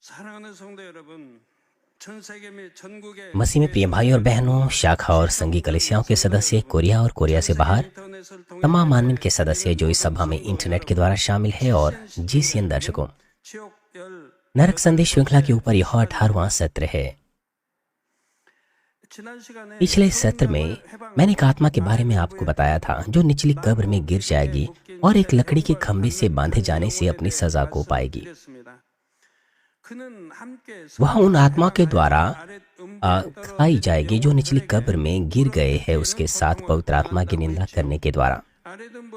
사랑하는 성도 여러분, 전 세계 및 전국의 मसीह में प्रिय भाई और बहनों, शाखा और संघी कलीसियाओं के सदस्य, कोरिया और कोरिया से बाहर 인터넷을 तमाम 통해 मानवीन के सदस्य जो इस सभा में इंटरनेट के द्वारा शामिल है और जीसीएन दर्शकों, 지옥 열 नरक संदेश श्रृंखला के ऊपर यह 18वां सत्र है। 지난 시간에 पिछले सत्र में मैंने एक आत्मा के बारे में आपको बताया था जो निचली कब्र में गिर जाएगी और एक लकड़ी के खंभे से बांधे जाने से अपनी सजा को पाएगी। वह उन आत्मा के द्वारा खाई जाएगी जो निचली कब्र में गिर गए हैं, उसके साथ पवित्र आत्मा की निंदा करने के द्वारा।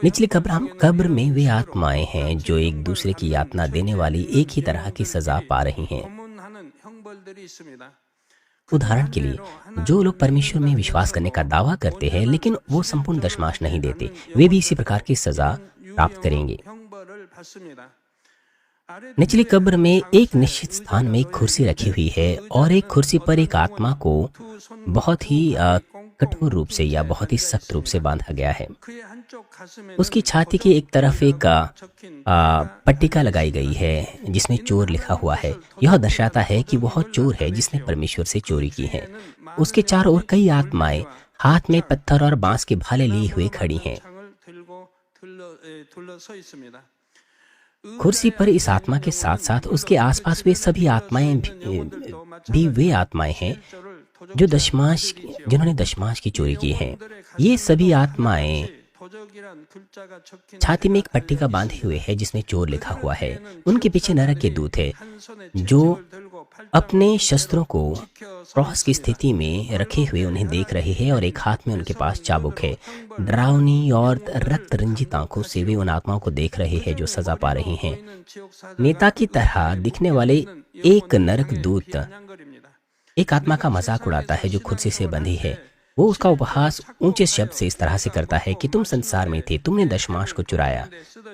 निचली कब्र में वे आत्माएं हैं जो एक दूसरे की यातना देने वाली एक ही तरह की सजा पा रही हैं। उदाहरण के लिए, जो लोग परमेश्वर में विश्वास करने का दावा करते हैं लेकिन वो संपूर्ण दशमांश नहीं देते, वे भी इसी प्रकार की सजा प्राप्त करेंगे। निचली कब्र में एक निश्चित स्थान में एक कुर्सी रखी हुई है और एक कुर्सी पर एक आत्मा को बहुत ही कठोर रूप से या बहुत ही सख्त रूप से बांधा गया है। उसकी छाती की एक तरफ एक पट्टिका लगाई गई है जिसमें चोर लिखा हुआ है। यह दर्शाता है कि वह चोर है जिसने परमेश्वर से चोरी की है। उसके चारों ओर कई आत्माएं हाथ में पत्थर और बांस के भाले लिए हुए खड़ी हैं। कुर्सी पर इस आत्मा के साथ साथ उसके आसपास वे सभी आत्माएं भी वे आत्माएं हैं जो जिन्होंने दशमांश की चोरी की है। ये सभी आत्माएं छाती में एक पट्टिका बांधे हुए है जिसमें चोर लिखा हुआ है। उनके पीछे नरक के दूत है जो अपने शस्त्रों को क्रॉस की स्थिति में रखे हुए उन्हें देख रहे हैं और एक हाथ में उनके पास चाबुक है। डरावनी और रक्त रंजित आंखों से वे उन आत्माओं को देख रहे हैं जो सजा पा रही हैं। नेता की तरह दिखने वाले एक नरक दूत एक आत्मा का मजाक उड़ाता है जो कुर्सी से बंधी है। वो उसका उपहास ऊंचे शब्द से इस तरह से करता है कि तुम संसार में थे, तुमने दशमांश को चुराया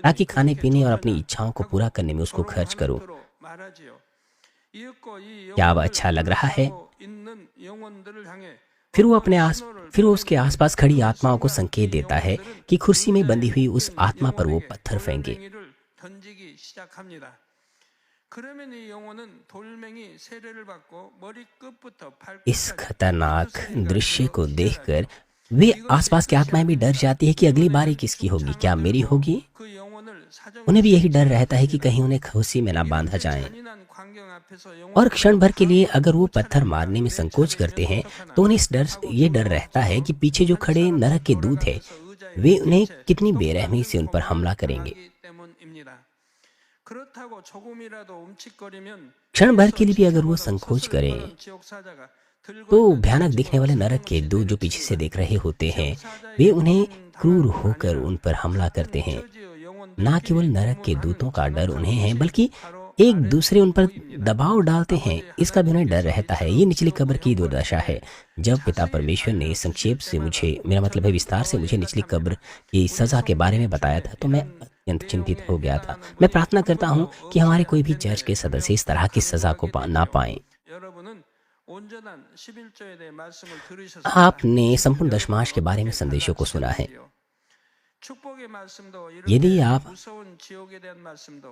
ताकि खाने पीने और अपनी इच्छाओं को पूरा करने में उसको खर्च करो। क्या वह अच्छा लग रहा है? फिर वो उसके आसपास खड़ी आत्माओं को संकेत देता है कि कुर्सी में बंधी हुई उस आत्मा पर वो पत्थर फेंके। इस खतरनाक दृश्य को देखकर वे आसपास की आत्माएं भी डर जाती है कि अगली बारी किसकी होगी, क्या मेरी होगी? उन्हें भी यही डर रहता है कि कहीं उन्हें कुर्सी में ना बांधा जाए। और क्षण भर के लिए अगर वो पत्थर मारने में संकोच करते हैं तो उन्हें ये डर रहता है कि पीछे जो खड़े नरक के दूत है वे उन्हें कितनी बेरहमी से उन पर हमला करेंगे। क्षण भर के लिए भी अगर वो संकोच करें तो भयानक दिखने वाले नरक के दूत जो पीछे से देख रहे होते हैं वे उन्हें क्रूर होकर उन पर हमला करते हैं। ना केवल नरक के दूतों का डर उन्हें है बल्कि एक दूसरे उन पर दबाव डालते हैं, इसका भी उन्हें डर रहता है। ये निचली कब्र की दुर्दशा है। जब पिता परमेश्वर ने संक्षेप से विस्तार से मुझे निचली कब्र की सजा के बारे में बताया था तो मैं अत्यंत चिंतित हो गया था। मैं प्रार्थना करता हूँ कि हमारे कोई भी चर्च के सदस्य इस तरह की सजा को ना पाएं। आपने संपूर्ण दशमांश के बारे में संदेशों को सुना है। यदि आप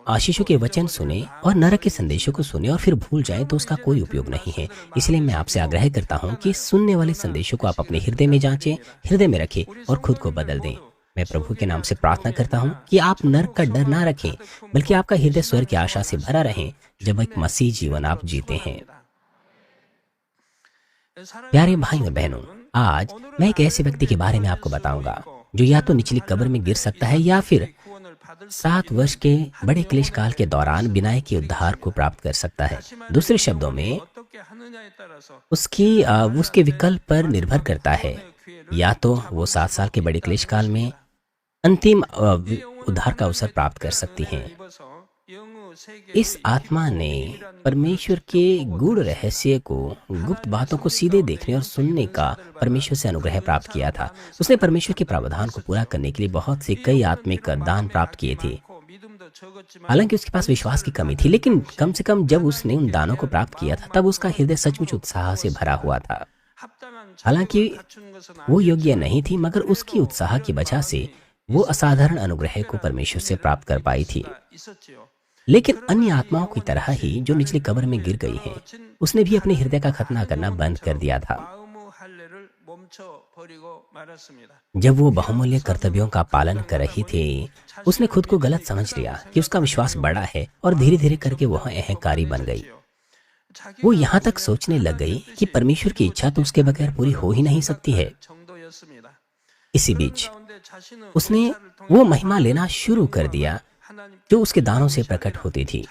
आशीषों के वचन सुने और नरक के संदेशों को सुने और फिर भूल जाएं तो उसका कोई उपयोग नहीं है। इसलिए मैं आपसे आग्रह करता हूं कि सुनने वाले संदेशों को आप अपने हृदय में जांचें, हृदय में रखें और खुद को बदल दें। मैं प्रभु के नाम से प्रार्थना करता हूं कि आप नरक का डर ना रखें बल्कि आपका हृदय स्वर्ग की आशा से भरा रहे जब एक मसीह जीवन आप जीते हैं। प्यारे भाई और बहनों, आज मैं एक ऐसे व्यक्ति के बारे में आपको बताऊंगा जो या तो निचली कब्र में गिर सकता है या फिर 7 वर्ष के बड़े क्लेश काल के दौरान बिना के उद्धार को प्राप्त कर सकता है। दूसरे शब्दों में उसके विकल्प पर निर्भर करता है। या तो वो 7 साल के बड़े क्लेश काल में अंतिम उद्धार का अवसर प्राप्त कर सकती हैं। इस आत्मा ने परमेश्वर के गूढ़ रहस्य को, गुप्त बातों को सीधे देखने और सुनने का परमेश्वर से अनुग्रह प्राप्त किया था। उसने परमेश्वर के प्रावधान को पूरा करने के लिए बहुत से कई आत्मिक दान प्राप्त किए थे। हालांकि उसके पास विश्वास की कमी थी, लेकिन कम से कम जब उसने उन दानों को प्राप्त किया था तब उसका हृदय सचमुच उत्साह से भरा हुआ था। हालांकि वो योग्य नहीं थी, मगर उसकी उत्साह की वजह से वो असाधारण अनुग्रह को परमेश्वर से प्राप्त कर पाई थी। लेकिन अन्य आत्माओं की तरह ही जो निचली कब्र में गिर गई हैं, उसने भी अपने हृदय का खतना करना बंद कर दिया था। जब वो बहुमूल्य कर्तव्यों का पालन कर रही थी, उसने खुद को गलत समझ लिया कि उसका विश्वास बड़ा है और धीरे धीरे करके वह अहंकारी बन गई। वो यहाँ तक सोचने लग गई कि परमेश्वर की इच्छा तो उसके बगैर पूरी हो ही नहीं सकती है। इसी बीच उसने वो महिमा लेना शुरू कर दिया जो उसके दानों से प्रकट होती थी।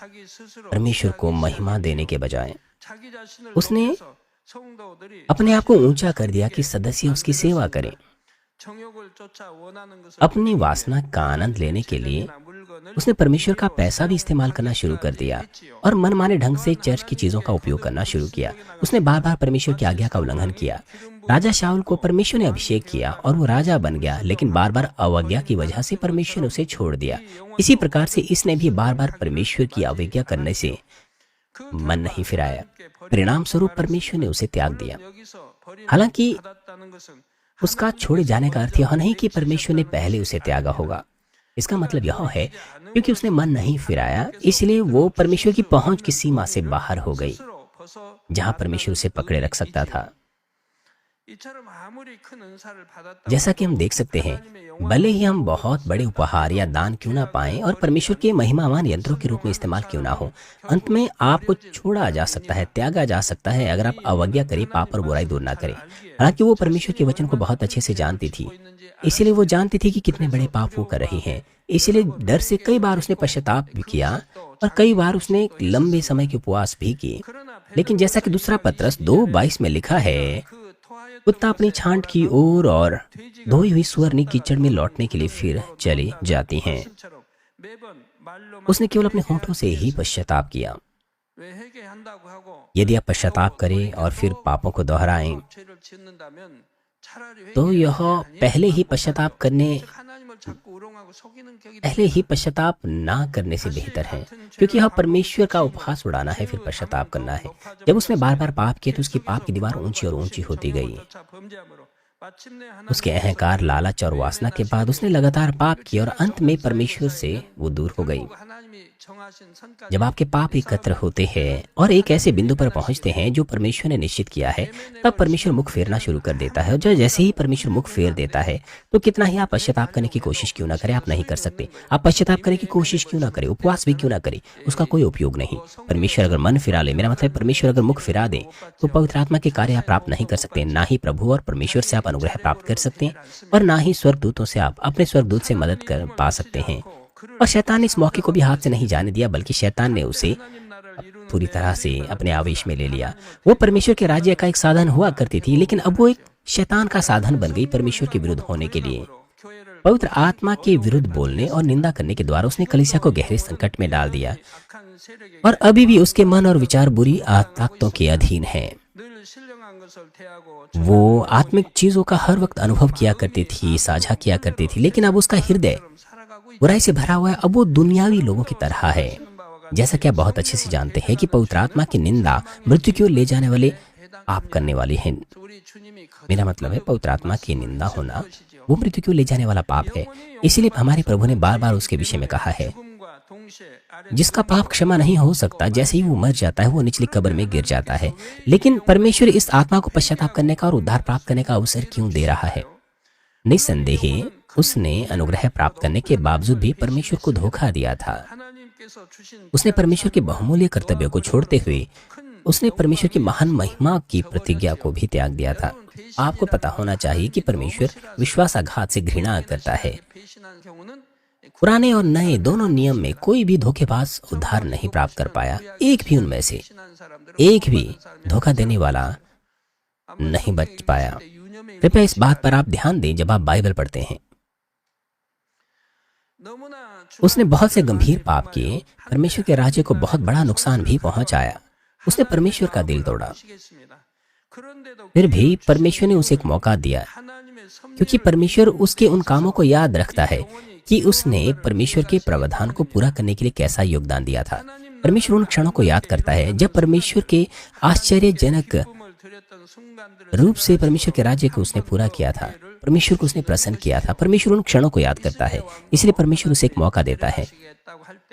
परमेश्वर को महिमा देने के बजाय उसने अपने आप को ऊंचा कर दिया कि सदस्य उसकी सेवा करें। अपनी वासना का आनंद लेने के लिए उसने परमेश्वर का पैसा भी इस्तेमाल करना शुरू कर दिया और मनमाने ढंग से चर्च की चीजों का उपयोग करना शुरू किया। उसने बार बार परमेश्वर की आज्ञा का उल्लंघन किया। राजा शाऊल को परमेश्वर ने अभिषेक किया और वो राजा बन गया, लेकिन बार बार अवज्ञा की वजह से परमेश्वर ने उसे छोड़ दिया। इसी प्रकार से इसने भी बार बार परमेश्वर की अवज्ञा करने से मन नहीं फिराया। परिणाम स्वरूप परमेश्वर ने उसे त्याग दिया। हालांकि उसका छोड़े जाने का अर्थ यह नहीं कि परमेश्वर ने पहले उसे त्यागा होगा। इसका मतलब यह है क्योंकि उसने मन नहीं फिराया, इसलिए वो परमेश्वर की पहुंच की सीमा से बाहर हो गई, जहां परमेश्वर उसे पकड़े रख सकता था। जैसा कि हम देख सकते हैं, भले ही हम बहुत बड़े उपहार या दान क्यों ना पाएं और परमेश्वर के महिमावान यंत्रों के रूप में इस्तेमाल क्यों ना हो, अंत में आपको छोड़ा जा सकता है, त्यागा जा सकता है अगर आप अवज्ञा करें, पाप और बुराई दूर ना करें। हालांकि वो परमेश्वर के वचन को बहुत अच्छे से जानती थी, इसलिए वो जानती थी कि कितने बड़े पाप वो कर रही हैं। इसलिए डर से कई बार उसने पश्चाताप भी किया और कई बार उसने लंबे समय के उपवास भी किए। लेकिन जैसा कि दूसरा पत्रस 2:22 में लिखा है, कुत्ता अपनी छांट की ओर और धोई हुई सुअरनी कीचड़ में लौटने के लिए फिर चली जाती हैं। उसने केवल अपने होंठों से ही पश्चाताप किया। यदि आप पश्चाताप करें और फिर पापों को दोहराएं, तो यह पहले ही पश्चाताप ना करने से बेहतर है, क्योंकि यह परमेश्वर का उपहास उड़ाना है, फिर पश्चाताप करना है। जब उसने बार बार पाप किया तो उसकी पाप की दीवार ऊंची और ऊंची होती गई। उसके अहंकार, लालच और वासना के बाद उसने लगातार पाप किया और अंत में परमेश्वर से वो दूर हो गई। जब आपके पाप एकत्र होते हैं और एक ऐसे बिंदु पर पहुंचते हैं जो परमेश्वर ने निश्चित किया है, तब परमेश्वर मुख फेरना शुरू कर देता है। और जैसे ही परमेश्वर मुख फेर देता है, तो कितना ही आप पश्चाताप करने की कोशिश क्यों ना करें, आप नहीं कर सकते। आप पश्चाताप करने की कोशिश क्यों ना करें, उपवास भी क्यों ना करें, उसका कोई उपयोग नहीं। परमेश्वर अगर मन फिरा ले, मेरा मतलब परमेश्वर अगर मुख फिरा दे, तो पवित्र आत्मा के कार्य आप प्राप्त नहीं कर सकते। ना ही प्रभु और परमेश्वर से आप अनुग्रह प्राप्त कर सकते हैं और ना ही स्वर्गदूतों से आप अपने स्वर्गदूत से मदद कर पा सकते हैं। और शैतान ने इस मौके को भी हाथ से नहीं जाने दिया, बल्कि शैतान ने उसे पूरी तरह से अपने आवेश में ले लिया। वो परमेश्वर के राज्य का एक साधन हुआ करती थी, लेकिन अब वो एक शैतान का साधन बन गई परमेश्वर के विरुद्ध होने के लिए। पवित्र आत्मा के विरुद्ध बोलने और निंदा करने के द्वारा उसने कलीसिया को गहरे संकट में डाल दिया और अभी भी उसके मन और विचार बुरी ताकतों के अधीन हैं। वो आत्मिक चीजों का हर वक्त अनुभव किया करती थी, साझा किया करती थी, लेकिन अब उसका हृदय बुराई से भरा हुआ है। अब वो दुनियावी लोगों की तरह है। जैसा कि आप बहुत अच्छे से जानते हैं कि पवित्र आत्मा की निंदा मृत्यु की ओर ले जाने वाले आप करने वाले हैं। मेरा मतलब है पवित्र आत्मा की निंदा होना वो मृत्यु की ओर ले जाने वाला पाप है। इसीलिए हमारे प्रभु ने बार बार उसके विषय में कहा है, जिसका पाप क्षमा नहीं हो सकता, जैसे ही वो मर जाता है वो निचली कब्र में गिर जाता है। लेकिन परमेश्वर इस आत्मा को पश्चाताप करने का और उद्धार प्राप्त करने का अवसर क्यों दे रहा है? निस्संदेह उसने अनुग्रह प्राप्त करने के बावजूद भी परमेश्वर को धोखा दिया था। उसने परमेश्वर के बहुमूल्य कर्तव्यों को छोड़ते हुए उसने परमेश्वर की महान महिमा की प्रतिज्ञा को भी त्याग दिया था। आपको पता होना चाहिए कि परमेश्वर विश्वासघात से घृणा करता है। पुराने और नए दोनों नियम में कोई भी धोखेबाज उद्धार नहीं प्राप्त कर पाया। एक भी उनमें से एक भी धोखा देने वाला नहीं बच पाया। कृपया इस बात पर आप ध्यान दें जब आप बाइबल पढ़ते हैं। उसने बहुत से गंभीर पाप किए, परमेश्वर के राज्य को बहुत बड़ा नुकसान भी पहुंचाया। उसने परमेश्वर का दिल तोड़ा। फिर भी परमेश्वर ने उसे एक मौका दिया, क्योंकि परमेश्वर उसके उन कामों को याद रखता है कि उसने परमेश्वर के प्रावधान को पूरा करने के लिए कैसा योगदान दिया था। परमेश्वर उन क्षणों को याद करता है जब परमेश्वर के आश्चर्यजनक रूप से परमेश्वर के राज्य को उसने पूरा किया था, परमेश्वर को उसने प्रसन्न किया था। परमेश्वर उन क्षणों को याद करता है, इसलिए परमेश्वर उसे एक मौका देता है।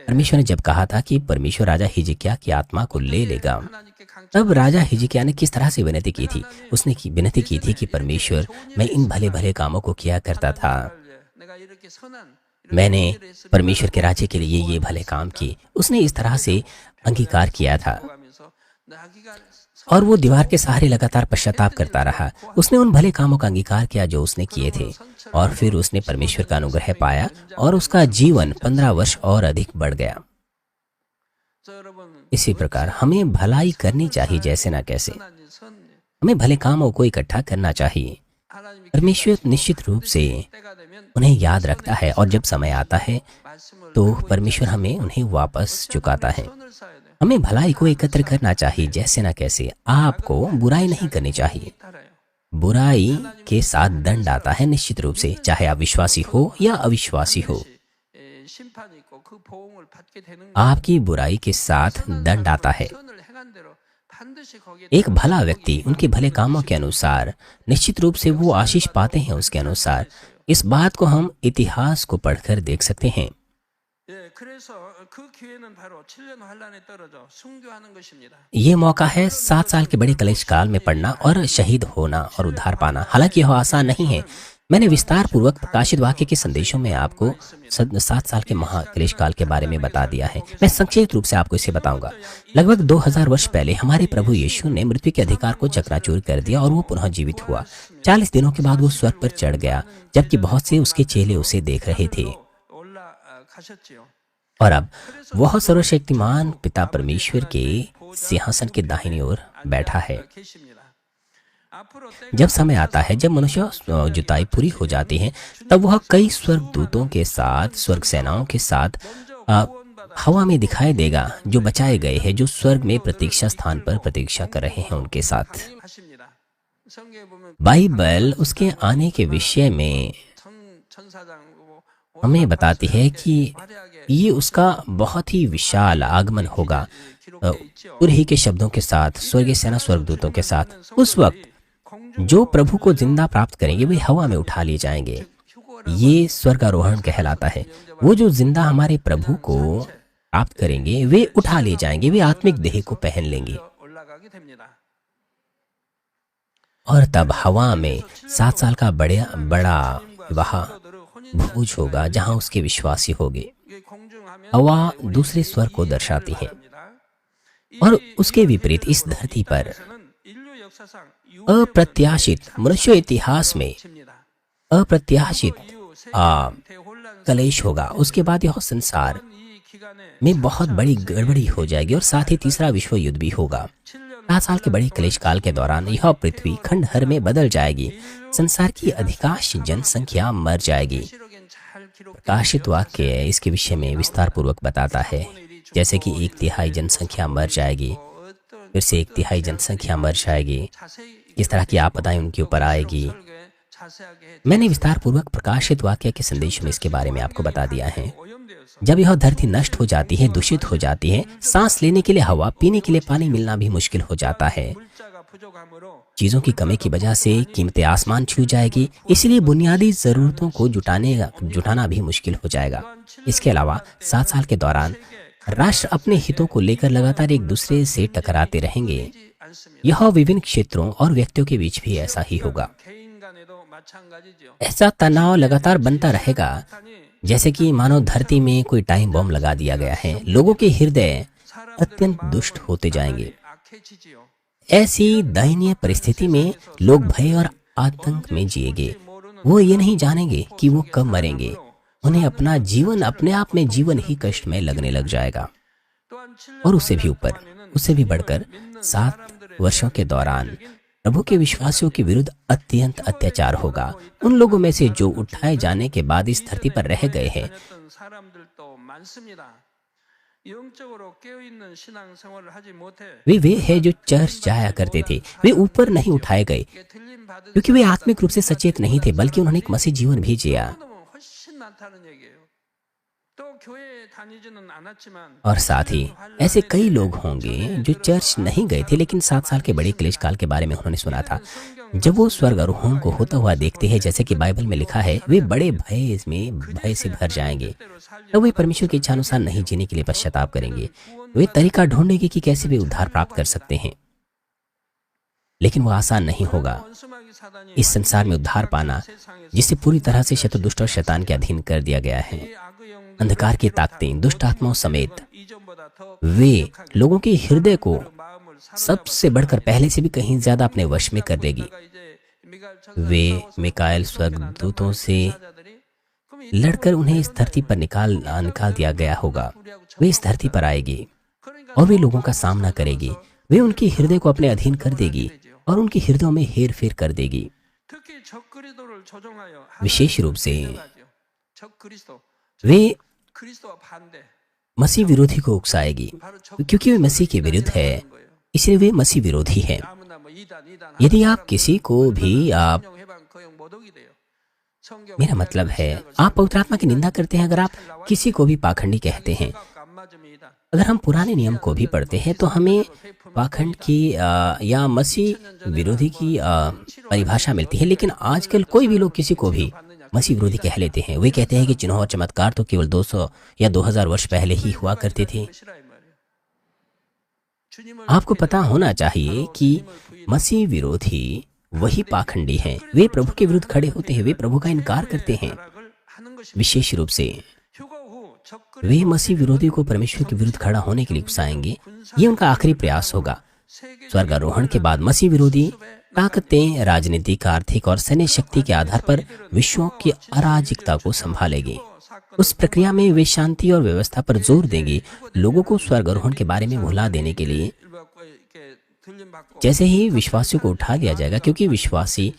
परमेश्वर ने जब कहा था कि परमेश्वर राजा हिजकिय्याह की आत्मा को ले लेगा, तब राजा हिजकिय्याह ने किस तरह से विनती की थी? उसने विनती की थी कि परमेश्वर, मैं इन भले भले कामों को किया करता था, मैंने परमेश्वर के राज्य के लिए ये भले काम किए। उसने इस तरह से अंगीकार किया था और वो दीवार के सहारे लगातार पश्चाताप करता रहा। उसने उन भले कामों का अंगीकार किया जो उसने किए थे और फिर उसने परमेश्वर का अनुग्रह पाया और उसका जीवन 15 वर्ष और अधिक बढ़ गया। इसी प्रकार हमें भलाई करनी चाहिए, जैसे ना कैसे हमें भले कामों को इकट्ठा करना चाहिए। परमेश्वर निश्चित रूप से उन्हें याद रखता है और जब समय आता है तो परमेश्वर हमें उन्हें वापस चुकाता है। हमें भलाई को एकत्र करना चाहिए, जैसे ना कैसे आपको बुराई नहीं करनी चाहिए। बुराई के साथ दंड आता है निश्चित रूप से, चाहे आप विश्वासी हो या अविश्वासी हो। आपकी बुराई के साथ दंड आता है। एक भला व्यक्ति उनके भले कामों के अनुसार निश्चित रूप से वो आशीष पाते हैं उसके अनुसार। इस बात को हम इतिहास को पढ़कर देख सकते हैं। ये मौका है 7 साल के बड़े क्लेश काल में पड़ना और शहीद होना और उद्धार पाना। हालांकि यह आसान नहीं है। मैंने विस्तार पूर्वक प्रकाशित वाक्य के संदेशों में आपको 7 साल के महाक्लेश काल के बारे में बता दिया है। मैं संक्षिप्त रूप से आपको इसे बताऊंगा। लगभग 2000 वर्ष पहले हमारे प्रभु यीशु ने मृत्यु के अधिकार को चकनाचूर कर दिया और वो पुनः जीवित हुआ। 40 दिनों के बाद वो स्वर्ग पर चढ़ गया, जबकि बहुत से उसके चेले उसे देख रहे थे। और अब वह सर्वशक्तिमान पिता परमेश्वर के सिंहासन के दाहिनी ओर बैठा है। जब समय आता है, जब मनुष्य जुताई पूरी हो जाती है, तब वह कई स्वर्गदूतों के साथ, स्वर्ग सेनाओं के साथ हवा में दिखाई देगा, जो बचाए गए हैं, जो स्वर्ग में प्रतीक्षा स्थान पर प्रतीक्षा कर रहे हैं उनके साथ। बाइबल उसके आने के विषय में हमें बताती है कि ये उसका बहुत ही विशाल आगमन होगा, तुरही के शब्दों के साथ, स्वर्गीय सेना स्वर्गदूतों के साथ। उस वक्त जो प्रभु को जिंदा प्राप्त करेंगे वे हवा में उठा लिए जाएंगे। ये स्वर्गारोहण कहलाता है। वो जो जिंदा हमारे प्रभु को प्राप्त करेंगे वे उठा लिए जाएंगे, वे आत्मिक देह को पहन लेंगे और तब हवा में 7 साल का बड़ा विवाह भोज होगा जहां उसके विश्वासी होंगे। हवा दूसरे स्वर्ग को दर्शाती है और उसके विपरीत इस धरती पर अप्रत्याशित, मनुष्य इतिहास में अप्रत्याशित कलेश होगा। उसके बाद यह संसार में बहुत बड़ी गड़बड़ी हो जाएगी और साथ ही तीसरा विश्व युद्ध भी होगा। 7 साल के बड़े क्लेश काल के दौरान यह पृथ्वी खंडहर में बदल जाएगी। संसार की अधिकांश जनसंख्या मर जाएगी। प्रकाशित वाक्य इसके विषय में विस्तार पूर्वक बताता है, जैसे कि 1/3 जनसंख्या मर जाएगी, फिर से 1/3 जनसंख्या मर जाएगी। किस तरह की आपदाएं उनके ऊपर आएगी। मैंने विस्तार पूर्वक प्रकाशित वाक्य के संदेश में इसके बारे में आपको बता दिया है। जब यह धरती नष्ट हो जाती है, दूषित हो जाती है, सांस लेने के लिए हवा, पीने के लिए पानी मिलना भी मुश्किल हो जाता है। चीजों की कमी की वजह से कीमतें आसमान छू जाएगी, इसलिए बुनियादी जरूरतों को जुटाना भी मुश्किल हो जाएगा। इसके अलावा 7 साल के दौरान राष्ट्र अपने हितों को लेकर लगातार एक दूसरे से टकराते रहेंगे। यह विभिन्न क्षेत्रों और व्यक्तियों के बीच भी ऐसा ही होगा। ऐसा तनाव लगातार बनता रहेगा, जैसे कि मानो धरती में कोई टाइम बम लगा दिया गया है। लोगों के हृदय अत्यंत दुष्ट होते जाएंगे। ऐसी दयनीय परिस्थिति में लोग भय और आतंक में जिएंगे। वो ये नहीं जानेंगे कि वो कब मरेंगे। उन्हें अपना जीवन, अपने आप में जीवन ही कष्टमय लगने लग जाएगा। और उससे भी ऊपर, उससे भी बढ़कर 7 वर्षों के दौरान प्रभु के विश्वासियों के विरुद्ध अत्यंत अत्याचार होगा। उन लोगों में से जो उठाए जाने के बाद इस धरती पर रह गए हैं, वे हैं जो चर्च जाया करते थे। वे ऊपर नहीं उठाए गए क्योंकि वे आत्मिक रूप से सचेत नहीं थे, बल्कि उन्होंने एक मसीह जीवन भी जिया। और साथ ही ऐसे कई लोग होंगे जो चर्च नहीं गए थे, लेकिन 7 साल के बड़े क्लेश काल के बारे में उन्होंने सुना था। जब वो स्वर्ग आरोहण को होता हुआ देखते हैं, जैसे कि बाइबल में लिखा है, वे बड़े भय से भर जाएंगे। तब वे परमेश्वर की इच्छा अनुसार नहीं जीने के लिए पश्चाताप करेंगे। वे तरीका ढूंढेंगे कि कैसे वे उद्धार प्राप्त कर सकते हैं, लेकिन वो आसान नहीं होगा। इस संसार में उद्धार पाना, जिसे पूरी तरह से शत्रु दुष्ट और शैतान के अधीन कर दिया गया है, अंधकार की ताकतें, दुष्ट आत्माओं समेत, वे लोगों के हृदय को सबसे बढ़कर पहले से भी कहीं ज्यादा अपने वश में कर लेगी। वे मिकाएल स्वर्गदूतों से लड़कर उन्हें इस धरती पर निकाल दिया गया होगा। वे इस धरती पर आएगी और वे लोगों का सामना करेगी। वे उनके हृदय को अपने अधीन कर देगी और उनके हृदयों में हेर फेर कर देगी। विशेष रूप से वे मसीह विरोधी को उकसाएगी, क्योंकि वे मसीह के विरुद्ध है, इसलिए वे मसीह विरोधी है। यदि आप किसी को भी मेरा मतलब है, आप पवित्र आत्मा की निंदा करते हैं, अगर आप किसी को भी पाखंडी कहते हैं, अगर हम पुराने नियम को भी पढ़ते हैं तो हमें पाखंड की या मसीह विरोधी की परिभाषा मिलती है। लेकिन आजकल कोई भी लोग किसी को भी मसीह विरोधी कह लेते हैं। वे कहते हैं कि चिन्ह और चमत्कार तो केवल 200 या 2000 वर्ष पहले ही हुआ करते थे। आपको पता होना चाहिए कि मसीह विरोधी वही पाखंडी हैं। वे प्रभु के विरुद्ध खड़े होते हैं, वे प्रभु का इनकार करते हैं। विशेष रूप से वे मसीह विरोधी को परमेश्वर के विरुद्ध खड़ा होने के लिए उकसाएंगे। ये उनका आखिरी प्रयास होगा। स्वर्गारोहण के बाद मसीह विरोधी ताकतें राजनीतिक, आर्थिक और सैन्य शक्ति के आधार पर विश्वों की अराजकता को संभालेगी। उस प्रक्रिया में वे शांति और व्यवस्था पर जोर देंगे, लोगों को स्वर्गारोहण के बारे में भुला देने के लिए। जैसे ही विश्वासियों को उठा लिया जाएगा, क्योंकि विश्वासी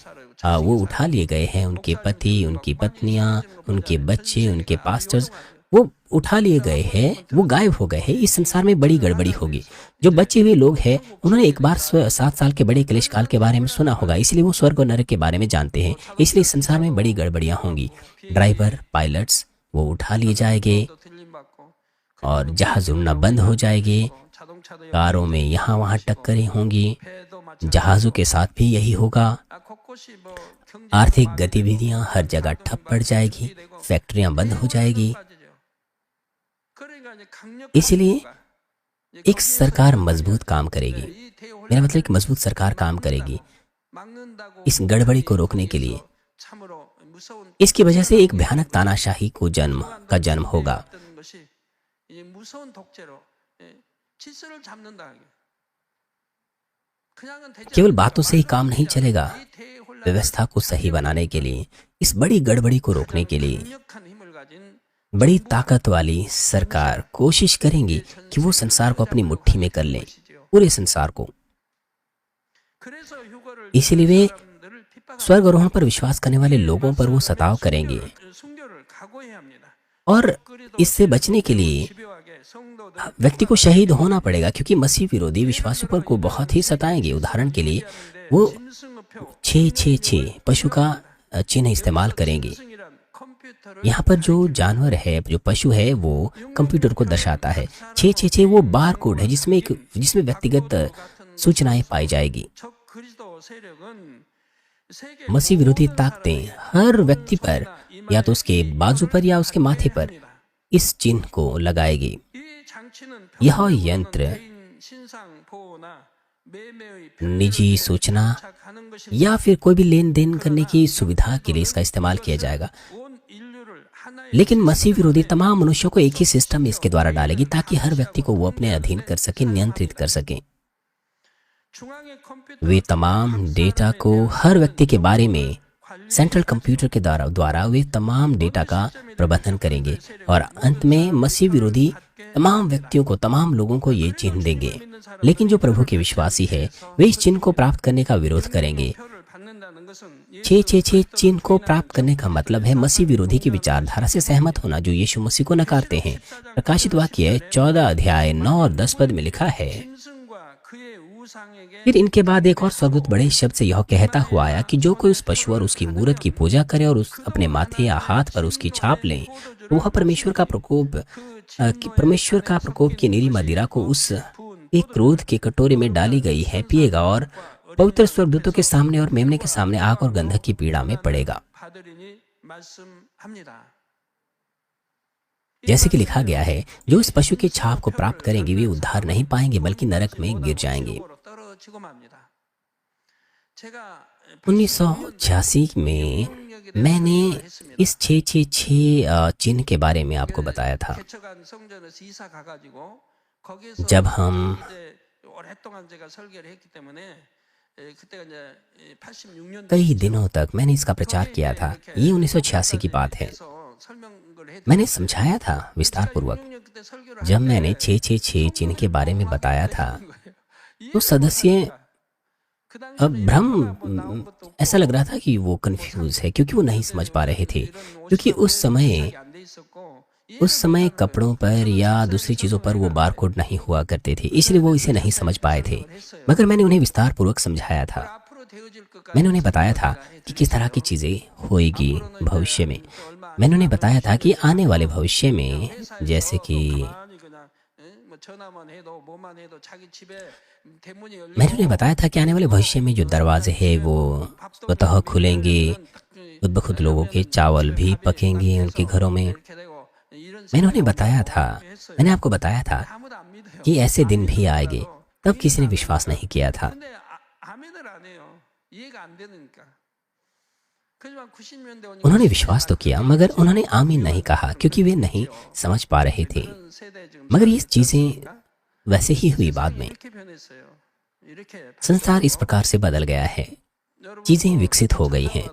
वो उठा लिए गए हैं, उनके पति, उनकी पत्नियां, उनके बच्चे, उनके पास्टर्स, वो उठा लिए गए हैं, वो गायब हो गए हैं। इस संसार में बड़ी गड़बड़ी होगी। जो बचे हुए लोग हैं, उन्होंने एक बार 7 साल के बड़े क्लेश काल के बारे में सुना होगा, इसलिए वो स्वर्ग और नरक के बारे में जानते हैं। इसलिए इस संसार में बड़ी गड़बड़ियां होंगी। ड्राइवर, पायलट्स वो उठा लिए जाएंगे और जहाज उड़ना बंद हो जाएंगे। कारों में यहाँ वहाँ टक्करें होंगी। जहाजों के साथ भी यही होगा। आर्थिक गतिविधियां हर जगह ठप पड़ जाएगी, फैक्ट्रियां बंद हो जाएगी। इसलिए एक सरकार मजबूत काम करेगी। मेरा मतलब एक मजबूत सरकार काम करेगी इस गड़बड़ी को रोकने के लिए। इसकी वजह से एक भयानक तानाशाही को जन्म होगा। केवल बातों से ही काम नहीं चलेगा। व्यवस्था को सही बनाने के लिए, इस बड़ी गड़बड़ी को रोकने के लिए बड़ी ताकत वाली सरकार कोशिश करेंगी कि वो संसार को अपनी मुट्ठी में कर ले, पूरे संसार को। इसीलिए वे स्वर्गारोहण पर विश्वास करने वाले लोगों पर वो सताव करेंगे। और इससे बचने के लिए व्यक्ति को शहीद होना पड़ेगा, क्योंकि मसीह विरोधी विश्वासियों पर को बहुत ही सताएंगे। उदाहरण के लिए वो 666 पशु का चिन्ह इस्तेमाल करेंगे। यहाँ पर जो जानवर है, जो पशु है, वो कंप्यूटर को दर्शाता है। 666 वो बार कोड है जिसमें व्यक्तिगत सूचनाएं पाई जाएगी। मसीह विरोधी ताकतें हर व्यक्ति पर, या तो उसके बाजू पर या उसके माथे पर, इस चिन्ह को लगाएगी। यह यंत्र निजी सूचना या फिर कोई भी लेन देन करने की सुविधा के लिए इसका इस्तेमाल किया जाएगा। लेकिन मसीह विरोधी तमाम मनुष्यों को एक ही सिस्टम इसके द्वारा डालेगी, ताकि हर व्यक्ति को वो अपने अधीन कर सके, नियंत्रित कर सके। वे तमाम डेटा को हर व्यक्ति के बारे में सेंट्रल कंप्यूटर के द्वारा वे तमाम डेटा का प्रबंधन करेंगे। और अंत में मसीह विरोधी तमाम व्यक्तियों को, तमाम लोगों को ये चिन्ह देंगे। लेकिन जो प्रभु के विश्वासी है, वे इस चिन्ह को प्राप्त करने का विरोध करेंगे। 666 चिन्ह को प्राप्त करने का मतलब है मसीह विरोधी की विचारधारा से सहमत होना, जो यीशु मसीह को नकारते हैं। प्रकाशित वाक्य 14 अध्याय 9 और 10 पद में लिखा है, फिर इनके बाद एक और स्वर्गदूत बड़े शब्द से यह कहता हुआ आया कि जो कोई उस पशु और उसकी मूरत की पूजा करे और उस अपने माथे या हाथ पर उसकी छाप ले, तो वह परमेश्वर का प्रकोप की नीली मदिरा को उस एक क्रोध के कटोरे में डाली गई है पिएगा और पवित्र स्वर्गदूतों के सामने और मेमने के सामने आग और गंधक की पीड़ा में पड़ेगा। जैसे कि लिखा गया है, जो इस पशु की छाप को प्राप्त करेंगे वे उद्धार नहीं पाएंगे बल्कि नरक में गिर जाएंगे। 1986 में मैंने इस 666 चिन्ह के बारे में आपको बताया था। जब हम कई दिनों तक मैंने इसका प्रचार किया था, ये 1986 की बात है। मैंने समझाया था विस्तार पूर्वक। जब मैंने 666 चिन्ह के बारे में बताया था तो सदस्य भ्रम ऐसा लग रहा था कि वो कंफ्यूज है, क्योंकि वो नहीं समझ पा रहे थे। क्योंकि उस समय कपड़ों पर या दूसरी चीज़ों पर वो बारकोड नहीं हुआ करते थे, इसलिए वो इसे नहीं समझ पाए थे। मगर मैंने उन्हें विस्तार पूर्वक समझाया था। मैंने उन्हें बताया था कि किस तरह की चीज़ें होएगी भविष्य में। मैंने उन्हें बताया था कि आने वाले भविष्य में, जैसे कि मैंने उन्हें बताया था कि आने वाले भविष्य में जो दरवाजे हैं वो स्वतः खुलेंगे, खुद ब खुद लोगों के चावल भी पकेंगे उनके घरों में। मैंने उन्हें बताया था, मैंने आपको बताया था कि ऐसे दिन भी आएंगे। तब किसी ने विश्वास नहीं किया था। उन्होंने विश्वास तो किया मगर उन्होंने आमीन नहीं कहा, क्योंकि वे नहीं समझ पा रहे थे। मगर ये चीजें वैसे ही हुई। बाद में संसार इस प्रकार से बदल गया है, चीजें विकसित हो गई हैं।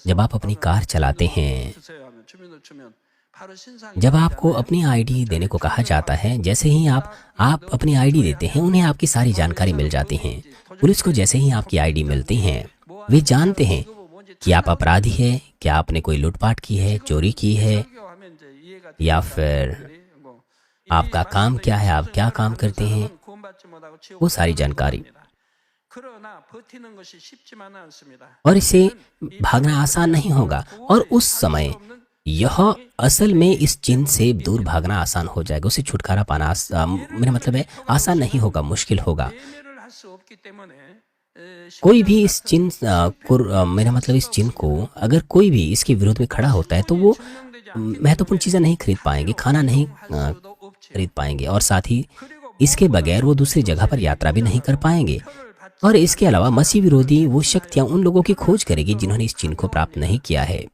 जब आप अपनी कार चलाते हैं, जब आपको अपनी आईडी देने को कहा जाता है, जैसे ही आप अपनी आईडी देते हैं, उन्हें आपकी सारी जानकारी मिल जाती है। पुलिस को जैसे ही आपकी आईडी मिलती है, वे जानते हैं कि आप अपराधी हैं, क्या आपने कोई लूटपाट की है, चोरी की है, या फिर आपका काम क्या है, आप क्या काम करते हैं, वो सारी जानकारी। और इसे भागना आसान नहीं होगा। और उस समय यह असल में इस चिन्ह से दूर भागना आसान हो जाएगा। उसे छुटकारा पाना मेरा मतलब है आसान नहीं होगा, मुश्किल होगा। कोई भी इस चिन्ह मेरा मतलब इस चिन्ह को अगर कोई भी इसके विरोध में खड़ा होता है तो वो महत्वपूर्ण चीजें नहीं खरीद पाएंगे, खाना नहीं खरीद पाएंगे, और साथ ही इसके बगैर वो दूसरी जगह पर यात्रा भी नहीं कर पाएंगे। और इसके अलावा मसीह विरोधी वो शक्तियां उन लोगों की खोज करेगी जिन्होंने इस चिन्ह को प्राप्त नहीं किया है,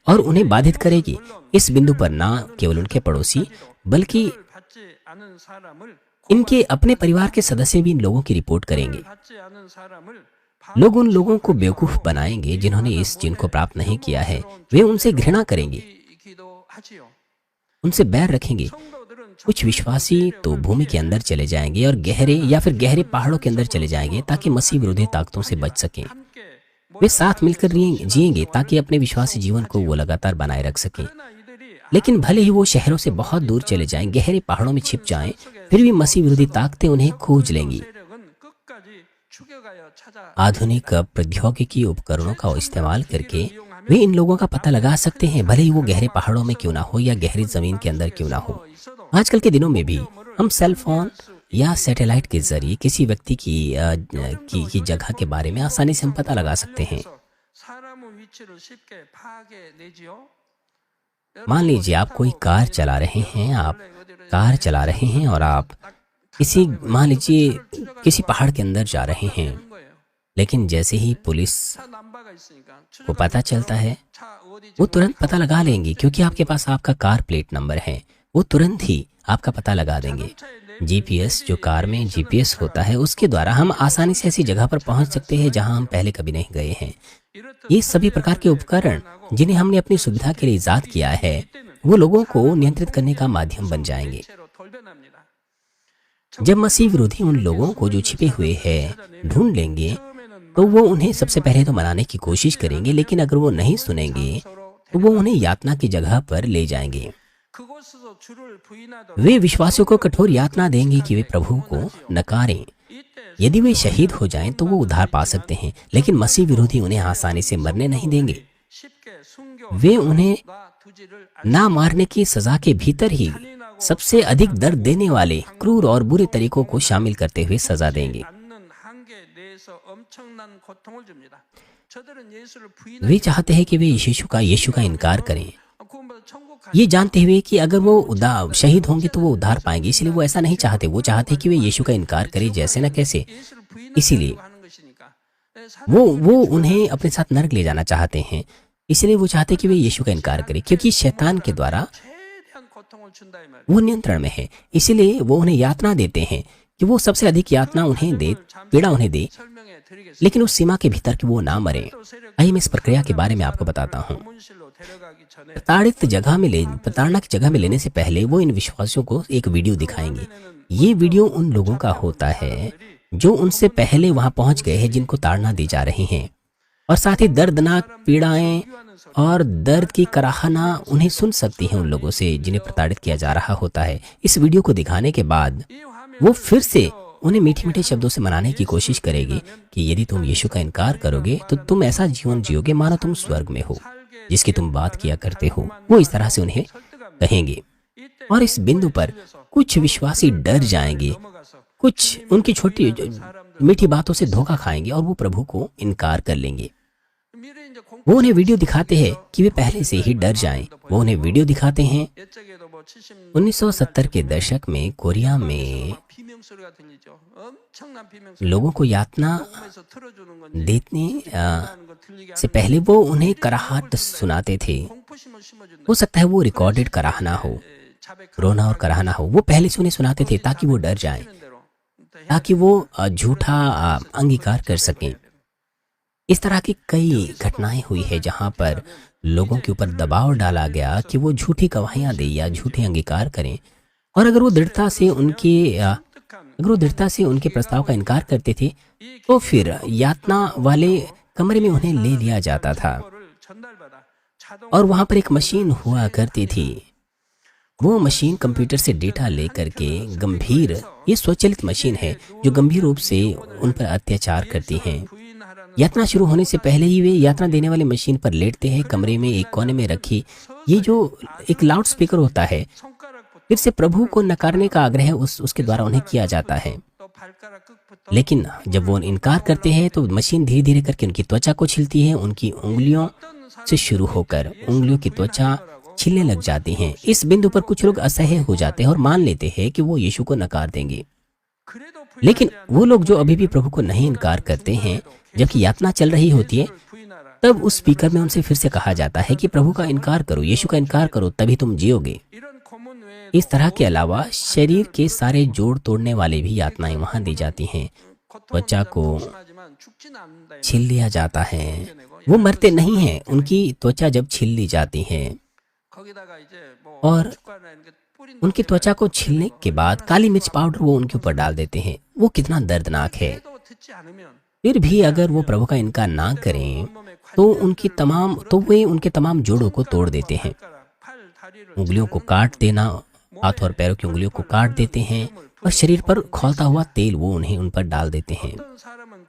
और उन्हें बाधित करेगी। इस बिंदु पर ना केवल उनके पड़ोसी बल्कि इनके अपने परिवार के सदस्य भी इन लोगों की रिपोर्ट करेंगे। लोग उन लोगों को बेवकूफ बनाएंगे जिन्होंने इस चिन्ह को प्राप्त नहीं किया है। वे उनसे घृणा करेंगे, उनसे बैर रखेंगे। कुछ विश्वासी तो भूमि के अंदर चले जाएंगे और गहरे पहाड़ों के अंदर चले जाएंगे ताकि मसीह विरोधी ताकतों से बच सकें। वे साथ मिलकर जिएंगे ताकि अपने विश्वासी जीवन को वो लगातार बनाए रख सकें। लेकिन भले ही वो शहरों से बहुत दूर चले जाएं, गहरे पहाड़ों में छिप जाएं, फिर भी मसीह विरोधी ताकतें उन्हें खोज लेंगी। आधुनिक प्रौद्योगिकी उपकरणों का इस्तेमाल करके वे इन लोगों का पता लगा सकते हैं, भले ही वो गहरे पहाड़ों में क्यों ना हो या गहरी जमीन के अंदर क्यों ना हो। आजकल के दिनों में भी हम सेल फोन या सैटेलाइट के जरिए किसी व्यक्ति की जगह के बारे में आसानी से हम पता लगा सकते हैं। मान लीजिए आप कोई कार चला रहे हैं और आप मान लीजिए किसी पहाड़ के अंदर जा रहे हैं, लेकिन जैसे ही पुलिस को पता चलता है वो तुरंत पता लगा लेंगे, क्योंकि आपके पास आपका कार प्लेट नंबर है। वो तुरंत ही आपका पता लगा देंगे। जीपीएस, जो कार में जीपीएस होता है, उसके द्वारा हम आसानी से ऐसी जगह पर पहुंच सकते हैं जहां हम पहले कभी नहीं गए हैं। ये सभी प्रकार के उपकरण जिन्हें हमने अपनी सुविधा के लिए इजाद किया है, वो लोगों को नियंत्रित करने का माध्यम बन जाएंगे। जब मसीह विरोधी उन लोगों को जो छिपे हुए हैं ढूंढ लेंगे, तो वो उन्हें सबसे पहले तो मनाने की कोशिश करेंगे, लेकिन अगर वो नहीं सुनेंगे तो वो उन्हें यातना की जगह पर ले जाएंगे। वे विश्वासियों को कठोर यातना देंगे कि वे प्रभु को नकारें। यदि वे शहीद हो जाएं तो वो उद्धार पा सकते हैं, लेकिन मसीह विरोधी उन्हें आसानी से मरने नहीं देंगे। वे उन्हें ना मारने की सजा के भीतर ही सबसे अधिक दर्द देने वाले क्रूर और बुरे तरीकों को शामिल करते हुए सजा देंगे। वे चाहते हैं कि वे यीशु का इनकार करें, ये जानते हुए कि अगर वो शहीद होंगे तो वो उद्धार पाएंगे। इसलिए वो ऐसा नहीं चाहते। वो चाहते हैं कि वे यीशु का इनकार करें जैसे न कैसे। इसीलिए वो उन्हें अपने साथ नरक ले जाना चाहते हैं। इसलिए वो चाहते हैं कि वे यीशु का इनकार करें, क्योंकि शैतान के द्वारा वो नियंत्रण में है। इसीलिए वो उन्हें यातना देते हैं कि वो सबसे अधिक यातना उन्हें दे, पीड़ा उन्हें दे, लेकिन उस सीमा के भीतर कि वो ना मरे। आइए मैं इस प्रक्रिया के बारे में आपको बताता हूँ। प्रताड़ना की जगह में लेने से पहले वो इन विश्वासियों को एक वीडियो दिखाएंगे। ये वीडियो उन लोगों का होता है जो उनसे पहले वहां पहुंच गए हैं, जिनको ताड़ना दी जा रही हैं, और साथ ही दर्दनाक पीड़ाएं और दर्द की कराहना उन्हें सुन सकती हैं उन लोगों से जिन्हें प्रताड़ित किया जा रहा होता है। इस वीडियो को दिखाने के बाद वो फिर से उन्हें मीठे मीठे शब्दों से मनाने की कोशिश करेगी कि यदि तुम यीशु का इनकार करोगे तो तुम ऐसा जीवन जियोगे मानो तुम स्वर्ग में हो, जिसकी तुम बात किया करते हो। वो इस तरह से उन्हें कहेंगे। और इस बिंदु पर कुछ विश्वासी डर जाएंगे, कुछ उनकी छोटी मीठी बातों से धोखा खाएंगे और वो प्रभु को इनकार कर लेंगे। वो उन्हें वीडियो दिखाते हैं कि वे पहले से ही डर जाएं। वो उन्हें वीडियो दिखाते हैं 1970 के दशक में कोरिया में लोगों को यातना देने से पहले वो उन्हें कराहट सुनाते थे। हो सकता है वो रिकॉर्डेड कराहना हो, रोना और कराहना हो। वो पहले से उन्हें सुनाते थे ताकि वो डर जाएं, ताकि वो झूठा अंगीकार कर सकें। इस तरह की कई घटनाएं हुई है जहां पर लोगों के ऊपर दबाव डाला गया कि वो झूठी गवाहियां दें या झूठे अंगीकार करें, और अगर वो दृढ़ता से उनके प्रस्ताव का इनकार करते थे तो फिर यातना वाले कमरे में उन्हें ले लिया जाता था और वहां पर एक मशीन हुआ करती थी। वो मशीन कंप्यूटर से डेटा लेकर के ये स्वचालित मशीन है जो गंभीर रूप से उन पर अत्याचार करती हैं। यातना शुरू होने से पहले ही वे यातना देने वाली मशीन पर लेटते हैं, कमरे में एक कोने में रखी ये जो एक लाउड स्पीकर होता है। फिर से प्रभु को नकारने का आग्रह उसके द्वारा उन्हें किया जाता है, लेकिन जब वो इनकार करते हैं तो मशीन धीरे धीरे करके उनकी त्वचा को छीलती है। उनकी उंगलियों से शुरू होकर उंगलियों की त्वचा छिलने लग जाती हैं। इस बिंदु पर कुछ लोग असह्य हो जाते हैं और मान लेते हैं कि वो यीशु को नकार देंगे, लेकिन वो लोग जो अभी भी प्रभु को नहीं इनकार करते हैं जबकि यातना चल रही होती है, तब उस स्पीकर में उनसे फिर से कहा जाता है कि प्रभु का इनकार करो, यीशु का इनकार करो, तभी तुम जियोगे। इस तरह के अलावा शरीर के सारे जोड़ तोड़ने वाले भी यातनाएं वहां दी जाती हैं। त्वचा को छील लिया जाता है। वो मरते नहीं हैं, उनकी त्वचा जब छील ली जाती है और उनकी त्वचा को छीलने के बाद काली मिर्च पाउडर वो उनके ऊपर डाल देते हैं। वो कितना दर्दनाक है। फिर भी अगर वो प्रभु का इनकार ना करें तो वे उनके तमाम जोड़ों को तोड़ देते हैं। उंगलियों को काट देना, हाथ और पैरों की उंगलियों को काट देते हैं और शरीर पर खौलता हुआ तेल वो उन्हें उन पर डाल देते हैं।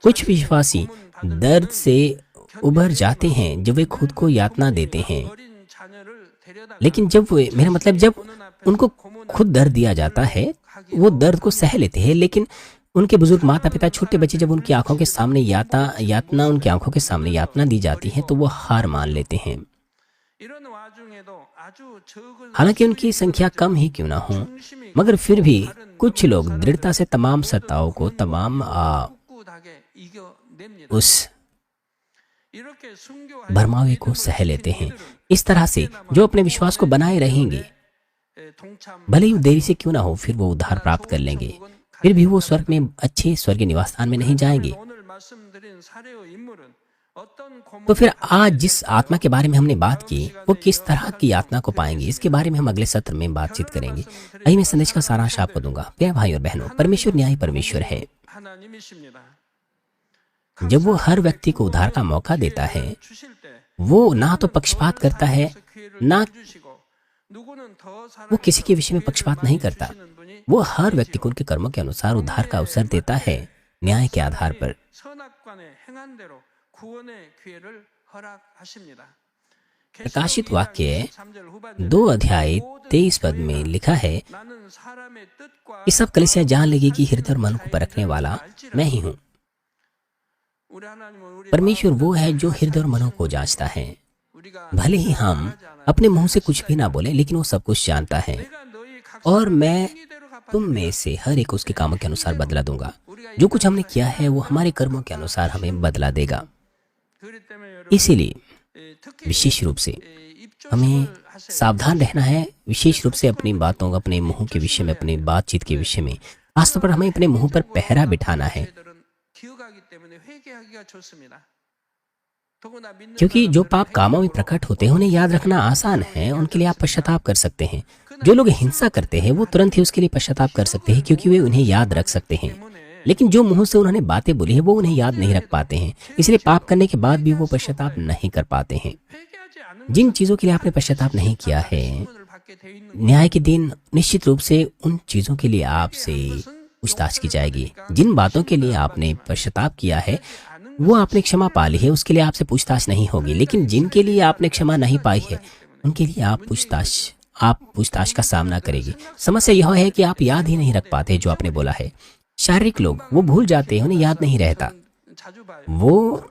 कुछ विश्वासी दर्द से उभर जाते हैं जब वे खुद को यातना देते हैं, लेकिन जब उनको खुद दर्द दिया जाता है वो दर्द को सह लेते हैं। लेकिन उनके बुजुर्ग माता पिता, छोटे बच्चे जब उनकी आंखों के सामने यातना दी जाती है तो वो हार मान लेते हैं। हालांकि उनकी संख्या कम ही क्यों ना हो, मगर फिर भी कुछ लोग दृढ़ता से तमाम सत्ताओं को उस भरमावे को सह लेते हैं। इस तरह से जो अपने विश्वास को बनाए रहेंगे, भले ही देरी से क्यों ना हो, फिर वो उद्धार प्राप्त कर लेंगे। फिर भी वो स्वर्ग में अच्छे स्वर्गीय निवास स्थान में नहीं जाएंगे। तो फिर आज जिस आत्मा के बारे में हमने बात की वो किस तरह की यातना को पाएंगे, इसके बारे में हम अगले सत्र में बातचीत करेंगे। आइए मैं संदेश का सारांश आपको दूंगा। प्यारे भाई और बहनों, परमेश्वर न्यायी परमेश्वर है। जब वो हर व्यक्ति को उद्धार का मौका देता है, वो ना तो पक्षपात करता है, ना वो किसी के विषय में पक्षपात नहीं करता। वो हर व्यक्ति को उनके कर्मों के अनुसार उद्धार का अवसर देता है, न्याय के आधार पर। प्रकाशित वाक्य 2 अध्याय 23 पद में लिखा है कि सब कलीसिया जान लेगी कि हृदय और मन को परखने वाला मैं ही हूं। परमेश्वर वो है जो हृदय और मनों को जांचता है। भले ही हम अपने मुंह से कुछ भी ना बोले, लेकिन वो सब कुछ जानता है। और मैं तुम में से हर एक उसके कामों के अनुसार बदला दूंगा। जो कुछ हमने किया है वो हमारे कर्मों के अनुसार हमें बदला देगा। इसीलिए विशेष रूप से हमें सावधान रहना है, विशेष रूप से अपनी बातों, अपने मुंह के विषय में, अपनी बातचीत के विषय में खासतौर पर हमें अपने मुंह पर पहरा बिठाना है। क्योंकि जो पाप कामों में प्रकट होते हैं उन्हें याद रखना आसान है, उनके लिए आप पश्चाताप कर सकते हैं। जो लोग हिंसा करते हैं वो तुरंत ही उसके लिए पश्चाताप कर सकते हैं, क्योंकि वे उन्हें याद रख सकते हैं। लेकिन जो मुंह से उन्होंने बातें बोली है वो उन्हें याद नहीं रख पाते हैं, इसलिए पाप करने के बाद भी वो पश्चाताप नहीं कर पाते हैं। जिन चीजों के लिए आपने पश्चाताप नहीं किया है, न्याय के दिन निश्चित रूप से उन चीजों के लिए आपसे पूछताछ की जाएगी। जिन बातों के लिए आपने पश्चाताप किया है वो आपने क्षमा पा ली है, उसके लिए आपसे पूछताछ नहीं होगी। लेकिन जिनके लिए आपने क्षमा नहीं पाई है उनके लिए आप पूछताछ का सामना करेगी। समस्या यह है कि आप याद ही नहीं रख पाते जो आपने बोला है। शारीरिक लोग वो भूल जाते हैं, उन्हें याद नहीं रहता। वो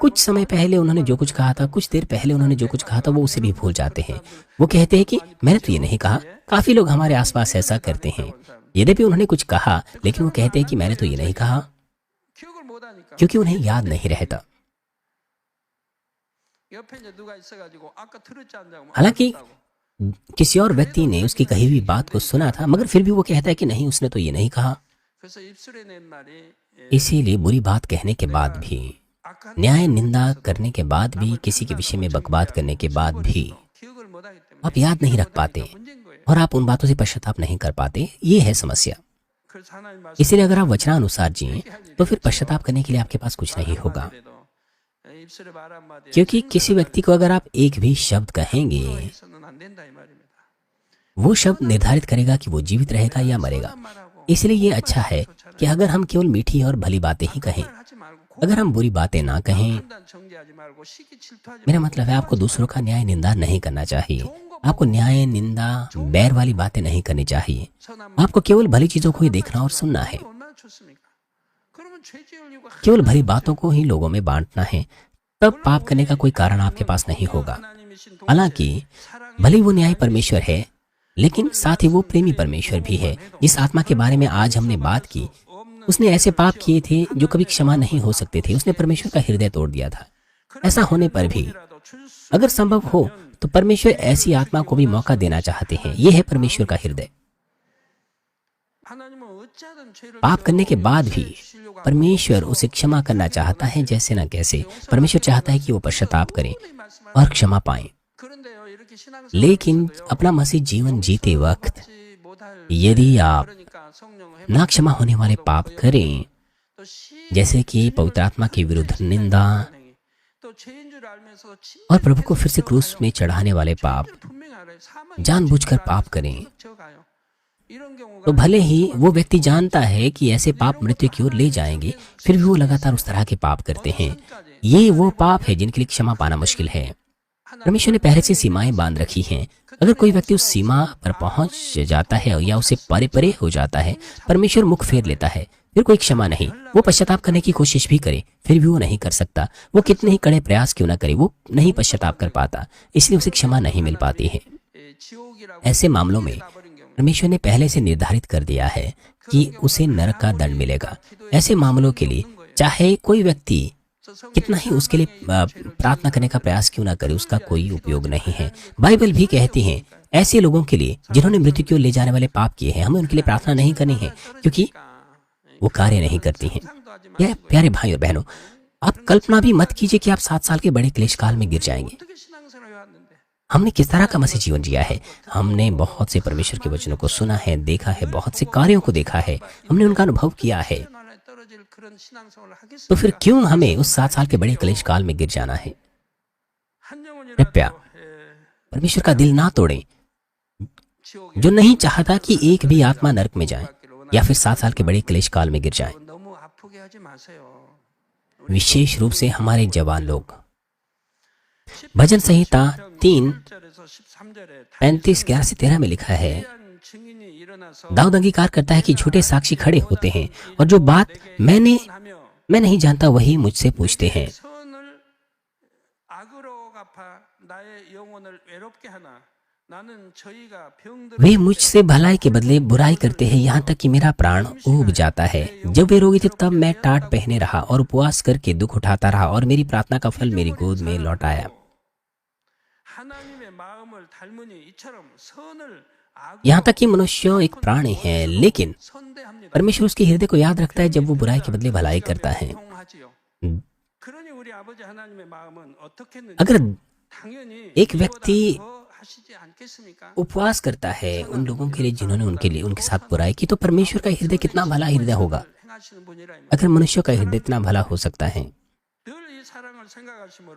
कुछ समय पहले उन्होंने जो कुछ कहा था, कुछ देर पहले उन्होंने जो कुछ कहा था, वो उसे भी भूल जाते हैं। वो कहते हैं कि मैंने तो ये नहीं कहा। काफी लोग हमारे आसपास ऐसा करते हैं। यद्यपि उन्होंने कुछ कहा लेकिन वो कहते हैं कि मैंने तो ये नहीं कहा, क्योंकि उन्हें याद नहीं रहता। हालांकि किसी और व्यक्ति ने उसकी कही हुई बात को सुना था, मगर फिर भी वो कहता है कि नहीं, उसने तो ये नहीं कहा। इसीलिए बुरी बात कहने के बाद भी, न्याय निंदा करने के बाद भी, किसी के विषय में बकवाद करने के बाद भी आप याद नहीं रख पाते और आप उन बातों से पश्चाताप नहीं कर पाते। ये है समस्या। इसलिए अगर आप वचनानुसार जिए तो फिर पश्चाताप करने के लिए आपके पास कुछ नहीं होगा। क्योंकि किसी व्यक्ति को अगर आप एक भी शब्द कहेंगे, वो शब्द निर्धारित करेगा कि वो जीवित रहेगा या मरेगा। इसलिए ये अच्छा है कि अगर हम केवल मीठी और भली बातें ही कहें, अगर हम बुरी बातें ना कहें। मेरा मतलब है आपको दूसरों का न्याय निंदा नहीं करना चाहिए। आपको न्याय निंदा बैर वाली बातें नहीं करनी चाहिए। आपको केवल भली चीजों को ही देखना और सुनना है। केवल भली बातों को ही लोगों में बांटना है, तब पाप करने का कोई कारण आपके पास नहीं होगा। हालांकि भले वो न्याय परमेश्वर है, लेकिन साथ ही वो प्रेमी परमेश्वर भी है। जिस आत्मा के बारे में आज हमने बात की, उसने ऐसे पाप किए थे जो कभी क्षमा नहीं हो सकते थे। उसने परमेश्वर का हृदय तोड़ दिया था। ऐसा होने पर भी अगर संभव हो तो परमेश्वर ऐसी आत्मा को भी मौका देना चाहते हैं। यह है परमेश्वर का हृदय। पाप करने के बाद भी परमेश्वर उसे क्षमा करना चाहता है। जैसे न कैसे परमेश्वर चाहता है कि वो पश्चाताप करें और क्षमा पाएं। लेकिन अपना मसीह जीवन जीते वक्त यदि आप ना क्षमा होने वाले पाप करें, जैसे कि पवित्र आत्मा के विरुद्ध निंदा और प्रभु को फिर से क्रूस में चढ़ाने वाले पाप, जानबूझकर पाप करें, तो भले ही वो व्यक्ति जानता है कि ऐसे पाप मृत्यु की ओर ले जाएंगे, फिर भी वो लगातार उस तरह के पाप करते हैं। ये वो पाप है जिनके लिए क्षमा पाना मुश्किल है। परमेश्वर ने पहले से सीमाएं बांध रखी हैं। अगर कोई व्यक्ति उस सीमा पर पहुंच जाता है या उसे परे परे हो जाता है, परमेश्वर मुख फेर लेता है। फिर कोई क्षमा नहीं। वो पश्चाताप करने की कोशिश भी करे, फिर भी वो नहीं कर सकता। वो कितने ही कड़े प्रयास क्यों ना करे, वो नहीं पश्चाताप कर पाता, इसलिए उसे क्षमा नहीं मिल पाती है। ऐसे मामलों में परमेश्वर ने पहले से निर्धारित कर दिया है कि उसे नरक का दंड मिलेगा। ऐसे मामलों के लिए चाहे कोई व्यक्ति कितना ही उसके लिए प्रार्थना करने का प्रयास क्यों ना करे, उसका कोई उपयोग नहीं है। बाइबल भी कहती है ऐसे लोगों के लिए जिन्होंने मृत्यु की ओर ले जाने वाले पाप किए हैं, हमें उनके लिए प्रार्थना नहीं करनी है, क्योंकि वो कार्य नहीं करती हैं। यह प्यारे भाई और बहनों, आप कल्पना भी मत कीजिए कि आप 7 साल के बड़े क्लेश काल में गिर जाएंगे। हमने किस तरह का मसीह जीवन जिया है। हमने बहुत से परमेश्वर के वचनों को सुना है, देखा है, बहुत से कार्यों को देखा है, हमने उनका अनुभव किया है। तो फिर क्यों हमें उस 7 साल के बड़े क्लेश काल में गिर जाना है? कृपया परमेश्वर का दिल ना तोड़ें। जो नहीं चाहता कि एक भी आत्मा नरक में जाए या फिर 7 साल के बड़े क्लेश काल में गिर जाए। विशेष रूप से हमारे जवान लोग। भजन संहिता 3:35-11-13 में लिखा है, दाऊद अंगीकार करता है कि झूठे साक्षी खड़े होते हैं और जो बात मैं नहीं जानता वही मुझसे पूछते हैं। वे मुझसे भलाई के बदले बुराई करते हैं, यहाँ तक कि मेरा प्राण ऊब जाता है। जब वे रोगी थे तब मैं टाट पहने रहा और उपवास करके दुख उठाता रहा और मेरी प्रार्थना का फल मेरी गोद में लौट आया। यहाँ तक कि मनुष्य एक प्राणी है, लेकिन परमेश्वर उसके हृदय को याद रखता है जब वो बुराई के बदले भलाई करता है। अगर एक व्यक्ति उपवास करता है उन लोगों के लिए जिन्होंने उनके साथ बुराई की, तो परमेश्वर का हृदय कितना भला हृदय होगा। अगर मनुष्य का हृदय इतना भला हो सकता है,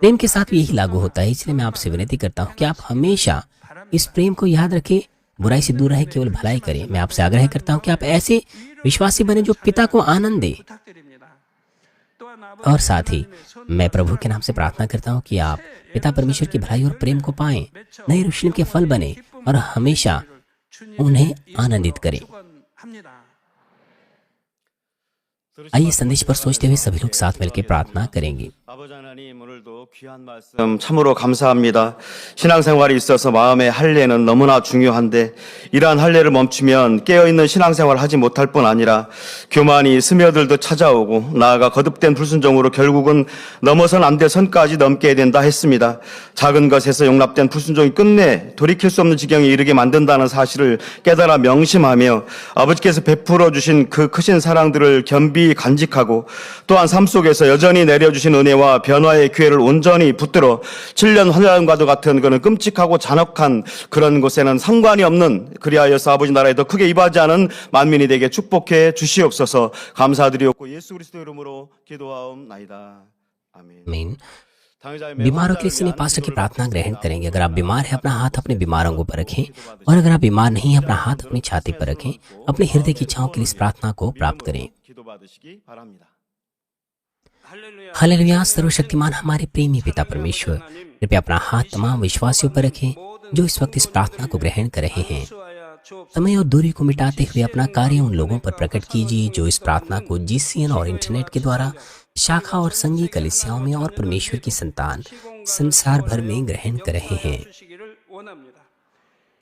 प्रेम के साथ भी यही लागू होता है। इसलिए मैं आपसे विनती करता हूँ कि आप हमेशा इस प्रेम को याद रखें, बुराई से दूर रहे, केवल भलाई करें। मैं आपसे आग्रह करता हूँ कि आप ऐसे विश्वासी बने जो पिता को आनंद दे। और साथ ही मैं प्रभु के नाम से प्रार्थना करता हूँ कि आप पिता परमेश्वर की भलाई और प्रेम को पाएं, नए यरूशलेम के फल बने और हमेशा उन्हें आनंदित करें। आइए संदेश पर सोचते हुए सभी लोग साथ मिलकर प्रार्थना करेंगे। 아버지 하나님, 오늘도 귀한 말씀 참으로 감사합니다. 신앙생활이 있어서 마음의 할례는 너무나 중요한데 이러한 할례를 멈추면 깨어있는 신앙생활을 하지 못할 뿐 아니라 교만이 스며들도 찾아오고 나아가 거듭된 불순종으로 결국은 넘어선 안 될 선까지 넘게 된다 했습니다. 작은 것에서 용납된 불순종이 끝내 돌이킬 수 없는 지경에 이르게 만든다는 사실을 깨달아 명심하며 아버지께서 베풀어 주신 그 크신 사랑들을 겸비 간직하고 또한 삶 속에서 여전히 내려주신 은혜와 변화의 기회를 온전히 붙들어 7년 환란과도 같은 그런 끔찍하고 잔혹한 그런 곳에는 상관이 없는, 그리하여서 아버지 나라에 더 크게 임하지 만민이 되게 축복해 주시옵소서. 감사드리옵고 예수 그리스도 이름으로 기도하옵나이다. आमीन। बीमारों के लिए सीनियर पास्टर की प्रार्थना ग्रहण करेंगे। अगर आप बीमार हैं, अपना हाथ अपने बीमार अंगों पर रखें, और अगर आप बीमार नहीं हैं, अपना हाथ अपनी छाती पर रखें। अपने हृदय की इच्छाओं के लिए इस प्रार्थना को प्राप्त करें। हालेलुया। सर्वशक्तिमान हमारे प्रेमी पिता परमेश्वर, कृपया अपना हाथ तमाम विश्वासियों पर रखें जो इस वक्त इस प्रार्थना को ग्रहण कर रहे हैं। समय और दूरी को मिटाते हुए अपना कार्य उन लोगों पर प्रकट कीजिए जो इस प्रार्थना को GCN और इंटरनेट के द्वारा शाखा और संघीय कलीसियाओं में और परमेश्वर की संतान संसार भर में ग्रहण कर रहे हैं।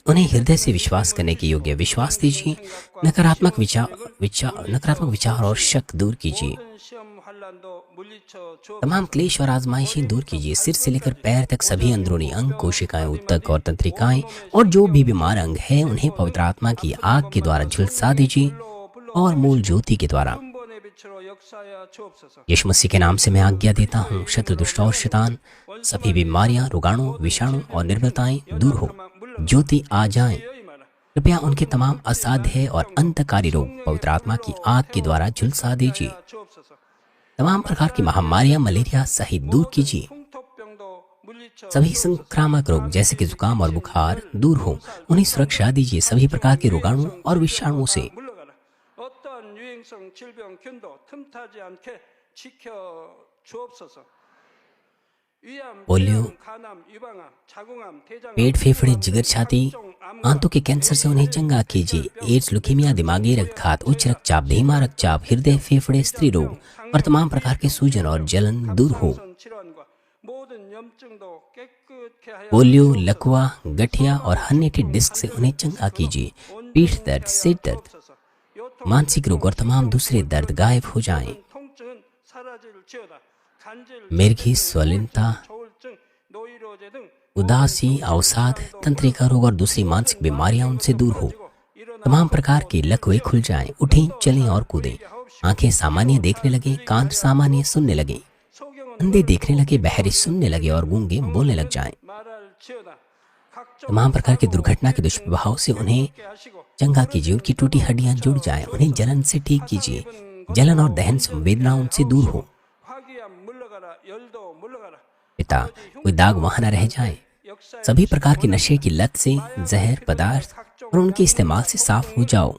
उन्हें हृदय से विश्वास करने के योग्य विश्वास दीजिए। नकारात्मक विचार और शक दूर कीजिए। तमाम क्लेश और आजमाइशें दूर कीजिए। सिर से लेकर पैर तक सभी अंदरूनी अंग, कोशिकाएं, ऊतक और तंत्रिकाएं और जो भी बीमार अंग है उन्हें पवित्र आत्मा की आग के द्वारा झुलसा दीजिए और मूल ज्योति के द्वारा। यीशु मसीह के नाम से मैं आज्ञा देता हूँ, शत्रु, दुष्ट और शैतान, सभी बीमारियां, रोगाणु, विषाणु और निर्बलताएं दूर हो, ज्योति आ जाएं। कृपया उनके तमाम असाध्य और अंतकारी रोग पवित्र आत्मा की आग के द्वारा झुलसा दीजिए। तमाम प्रकार की महामारियां, मलेरिया सहित दूर कीजिए। सभी संक्रामक रोग जैसे कि जुकाम और बुखार दूर हो, उन्हें सुरक्षा दीजिए सभी प्रकार के रोगाणु और विषाणुओं से। पोलियो, पेट, फेफड़े, जिगर, छाती, आंतों के कैंसर से उन्हें चंगा कीजिए। एड्स, लुकीमिया, दिमागी रक्तघात, उच्च रक्तचाप, धीमा रक्तचाप, हृदय, फेफड़े, स्त्री रोग और तमाम प्रकार के सूजन और जलन दूर हो। पोलियो, लकवा, गठिया और हन्नेटी डिस्क से उन्हें चंगा कीजिए। पीठ दर्द, सिर दर्द, मानसिक रोग और तमाम दूसरे दर्द गायब हो जाएं। मिर्गी, स्वलीनता, उदासी, अवसाद, तंत्रिका रोग और दूसरी मानसिक बीमारियां उनसे दूर हो। तमाम प्रकार के लकवे खुल जाएं। उठें, चलें और कूदें। आंखें सामान्य देखने लगे, कान सामान्य सुनने लगे, अंधे देखने लगे, बहरे सुनने लगे और गूंगे बोलने लग जाएं। तमाम प्रकार की दुर्घटना के दुष्प्रभाव से उन्हें चंगा कीजिए। उनकी टूटी हड्डियां जुड़ जाएं। उन्हें जलन से ठीक कीजिए। जलन और दहन संवेदना उनसे दूर हो। पिता, कोई दाग वहां न रह जाए। सभी प्रकार की नशे की लत से, जहर पदार्थ और उनके इस्तेमाल से साफ हो जाओ।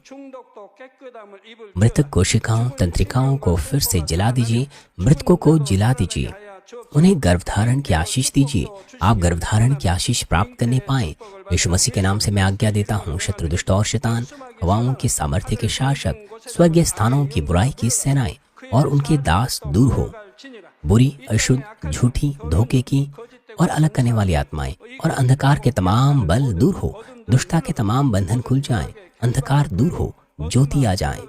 मृतक कोशिकाओं तंत्रिकाओं को फिर से जला दीजिए, मृतकों को जिला दीजिए, उन्हें गर्भधारण की आशीष दीजिए। आप गर्भधारण की आशीष प्राप्त करने पाएं। यीशु मसीह के नाम से मैं आज्ञा देता हूँ, शत्रु दुष्ट और शैतान, हवाओं के सामर्थ्य के शासक, स्वर्गीय स्थानों की बुराई की सेनाएं और उनके दास दूर हो। बुरी, अशुद्ध, झूठी, धोखे की और अलग करने वाली आत्माएं और अंधकार के तमाम बल दूर हो। दुष्टता के तमाम बंधन खुल जाएं, अंधकार दूर हो, ज्योति आ जाए।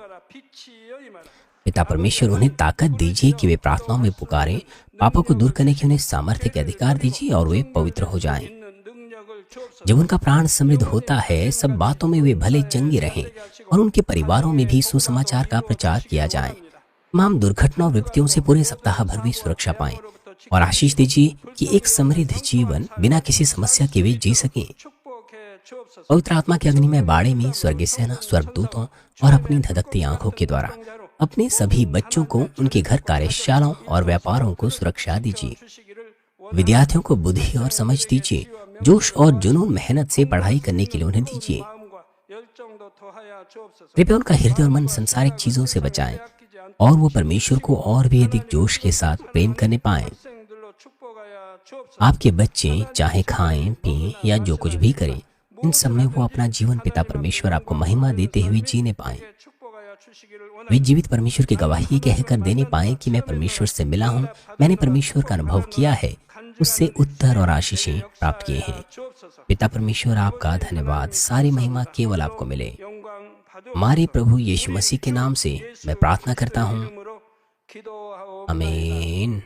पिता परमेश्वर, उन्हें ताकत दीजिए कि वे प्रार्थनाओं में पुकारें, पापों को दूर करने के उन्हें सामर्थ्य के अधिकार दीजिए और वे पवित्र हो जाएं। जब उनका प्राण समृद्ध होता है, सब बातों में वे भले चंगे रहें और उनके परिवारों में भी सुसमाचार का प्रचार किया जाए। तमाम दुर्घटना और विपत्तियों से पूरे सप्ताह भर भी सुरक्षा पाएं और आशीष दीजिए कि एक समृद्ध जीवन बिना किसी समस्या के वे जी सकें। पवित्र आत्मा के अग्निमय बाड़े में स्वर्गीय सेना, स्वर्गदूतों और अपनी धधकती आंखों के द्वारा अपने सभी बच्चों को, उनके घर, कार्यशालाओं और व्यापारों को सुरक्षा दीजिए। विद्यार्थियों को बुद्धि और समझ दीजिए। जोश और जुनून, मेहनत से पढ़ाई करने के लिए उन्हें दीजिए। कृपया उनका हृदय और मन संसारिक चीजों से बचाएं और वो परमेश्वर को और भी अधिक जोश के साथ प्रेम करने पाएं। आपके बच्चे चाहे खाएं, पिएं या जो कुछ भी करें, इन सब में वो अपना जीवन पिता परमेश्वर आपको महिमा देते हुए जीने पाएं। वे जीवित परमेश्वर की गवाही कहकर देने पाएं कि मैं परमेश्वर से मिला हूं, मैंने परमेश्वर का अनुभव किया है, उससे उत्तर और आशीषें प्राप्त किए हैं। पिता परमेश्वर, आपका धन्यवाद। सारी महिमा केवल आपको मिले। हमारे प्रभु यीशु मसीह के नाम से मैं प्रार्थना करता हूँ, आमीन।